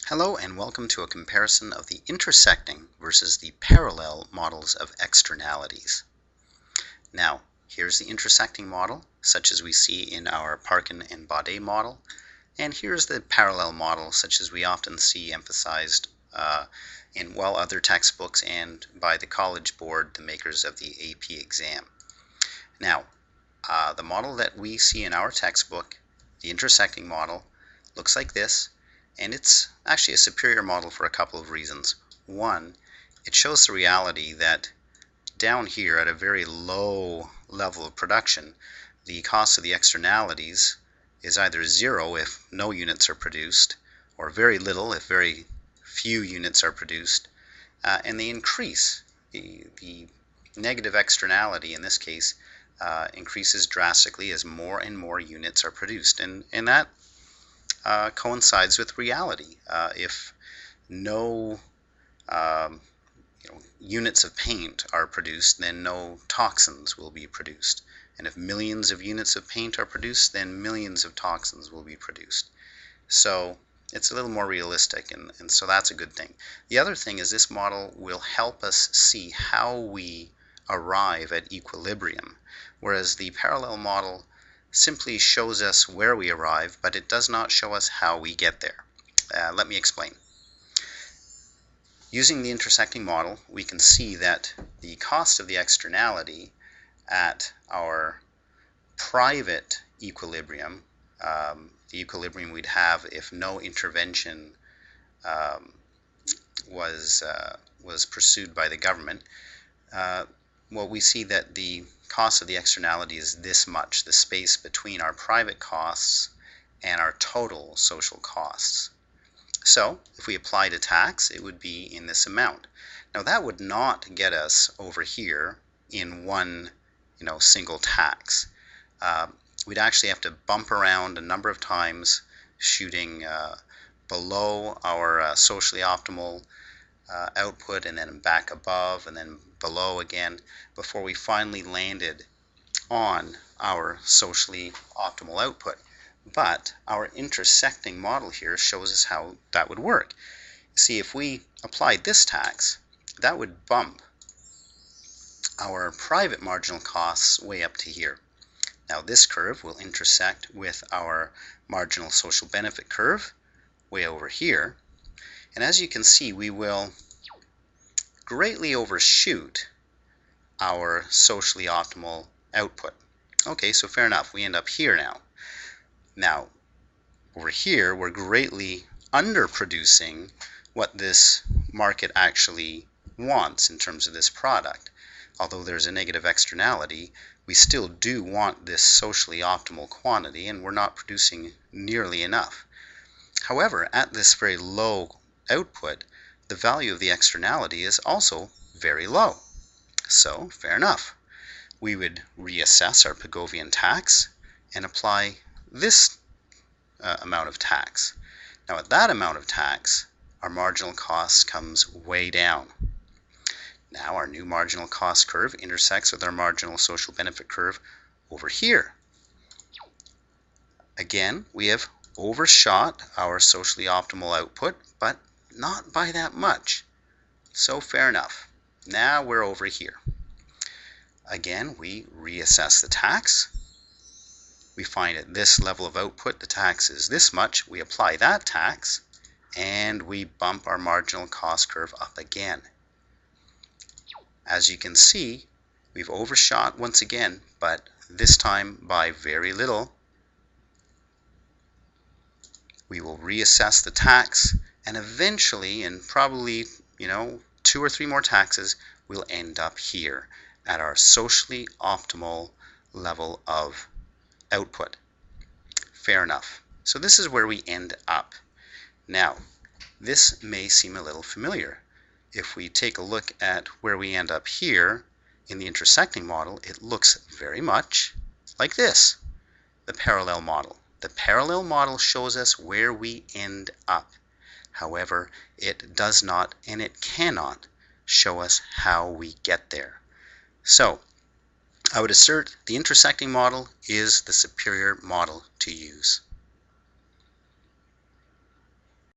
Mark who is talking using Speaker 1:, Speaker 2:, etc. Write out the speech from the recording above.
Speaker 1: Hello and welcome to a comparison of the intersecting versus the parallel models of externalities. Now, here's the intersecting model, such as we see in our Parkin and Baudet model, and here's the parallel model, such as we often see emphasized in other textbooks and by the College Board, the makers of the AP exam. Now, the model that we see in our textbook, the intersecting model, looks like this. And it's actually a superior model for a couple of reasons. One, it shows the reality that down here at a very low level of production, the cost of the externalities is either zero if no units are produced, or very little if very few units are produced, and they increase. The negative externality in this case increases drastically as more and more units are produced, and that coincides with reality. If no units of paint are produced, then no toxins will be produced. And if millions of units of paint are produced, then millions of toxins will be produced. So it's a little more realistic, and so that's a good thing. The other thing is this model will help us see how we arrive at equilibrium, whereas the parallel model simply shows us where we arrive, but it does not show us how we get there. Let me explain. Using the intersecting model, we can see that the cost of the externality at our private equilibrium, the equilibrium we'd have if no intervention was pursued by the government, we see that the cost of the externality is this much, the space between our private costs and our total social costs. So if we applied a tax, it would be in this amount. Now that would not get us over here in one single tax. We'd actually have to bump around a number of times, shooting below our socially optimal output, and then back above, and then below again, before we finally landed on our socially optimal output. But our intersecting model here shows us how that would work. See, if we applied this tax, that would bump our private marginal costs way up to here. Now this curve will intersect with our marginal social benefit curve way over here. And as you can see, we will greatly overshoot our socially optimal output. Okay, so fair enough. We end up here now. Now, over here, we're greatly underproducing what this market actually wants in terms of this product. Although there's a negative externality, we still do want this socially optimal quantity, and we're not producing nearly enough. However, at this very low output, the value of the externality is also very low. So, fair enough. We would reassess our Pigovian tax and apply this amount of tax. Now at that amount of tax, our marginal cost comes way down. Now our new marginal cost curve intersects with our marginal social benefit curve over here. Again, we have overshot our socially optimal output, but not by that much. So fair enough. Now we're over here. Again, we reassess the tax. We find at this level of output the tax is this much. We apply that tax, and we bump our marginal cost curve up again. As you can see, we've overshot once again, but this time by very little. We will reassess the tax, and eventually, in probably 2 or 3 more taxes, we'll end up here at our socially optimal level of output. Fair enough. So this is where we end up. Now, this may seem a little familiar. If we take a look at where we end up here in the intersecting model, it looks very much like this, the parallel model. The parallel model shows us where we end up. However, it does not and it cannot show us how we get there. So, I would assert the intersecting model is the superior model to use.